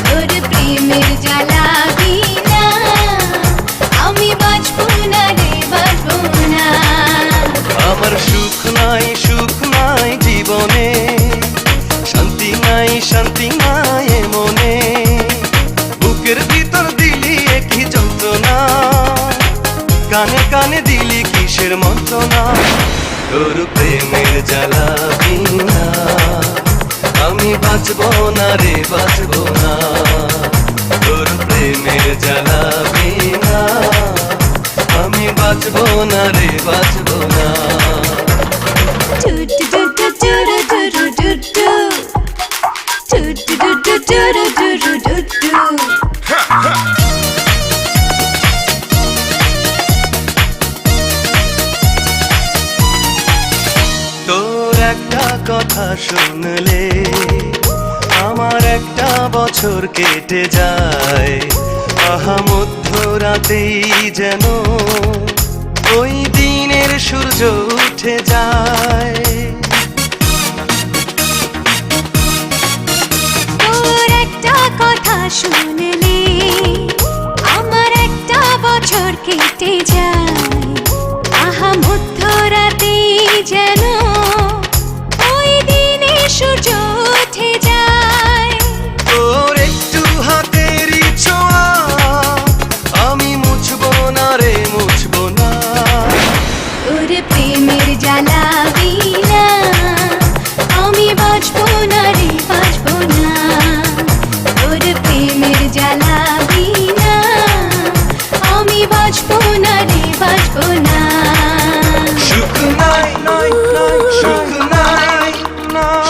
তোর প্রেমের জ্বালা বিনা আমি বাঁচবো না রে, বাঁচবো না। আমার সুখ নাই জীবনে, শান্তি নাই মনে। বুকের ভিতর দিলি একই যন্ত্রণা, কানে কানে দিলি কিসের মন্ত্রণা। তোর প্রেমের জ্বালা বিনা আমি বাঁচবো না রে, বাঁচবো না। তোর প্রেমের জ্বালা বিনা আমি বাঁচবো না রে, বাঁচবো না। তোর একটা কথা শুনলে আমার একটা বছর কেটে যায়। আহা মধ্যরাতেই যেন ওই দিনের সূর্য উঠে যায়। তোর একটা কথা শুনলে আমার একটা বছর কেটে যায়। আহা মধ্যরাতে যেন ওই দিনে সূর্য উঠে যায়। তোর একটু হাতেরই ছোঁয়া আমি মুছবো না রে, মুছবো না। তোর প্রেমের জ্বালা বিনা আমি বাঁচবো না রে, বাঁচবো না। তোর প্রেমের জ্বালা বিনা আমি বাঁচবো না রে, বাঁচবো না। সুখ নাই, সুখ নাই,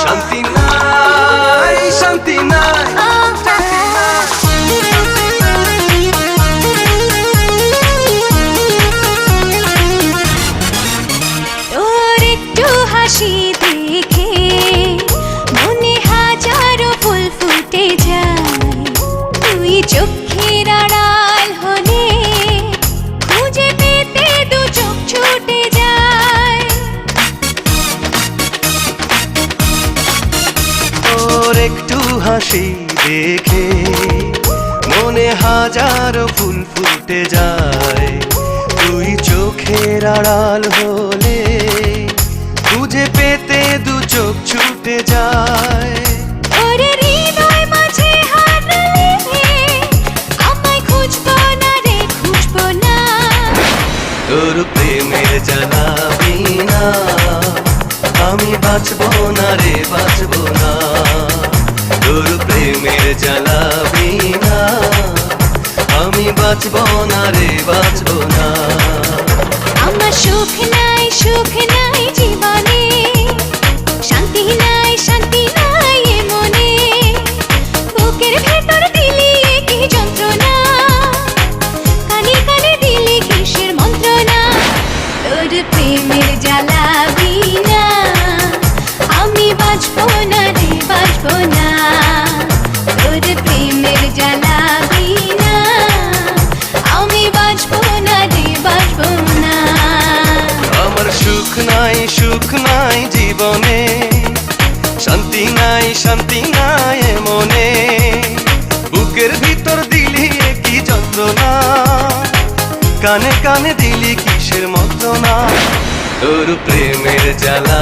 শান্তি নাই, শান্তি নাই। তোর একটু হাসি দেখে মনে হাজারো ফুল ফুটে যায়। তুই চোখের আড়াল হলে খুঁজে পেতে দু চোখ ছুটে যায়। তোর একটু হাসি দেখে মনে হাজারো ফুল ফুটে যায়। তুই চোখের আড়াল হলে খুঁজে পেতে দু চোখ ছুটে যায়। ওর হৃদয় মাঝে হারালে আমায় খুঁজবো না রে, খুঁজবো না। তোর প্রেমের জ্বালা বিনা আমি বাঁচবো না রে, বাঁচবো না। তোর প্রেমের জ্বালা বিনা আমি বাঁচবো না রে, বাঁচবো না। আমার সুখ নাই জীবনে, শান্তি নাই এ মনে। বুকের ভেতর দিলি কি যন্ত্রণা, কানে কানে দিলি কিসের মন্ত্রণা। তোর প্রেমের জ্বালা বিনা আমি বাঁচবো না রে, বাঁচবো না। তোর প্রেমের জ্বালা বিনা আমি বাঁচবো না রে, বাঁচবো না। আমার সুখ নাই জীবনে, শান্তি নাই মনে। বুকের ভিতর দিলি কি যন্ত্রণা, কানে কানে দিলি কিসের মন্ত্রণা। তোর প্রেমের জ্বালা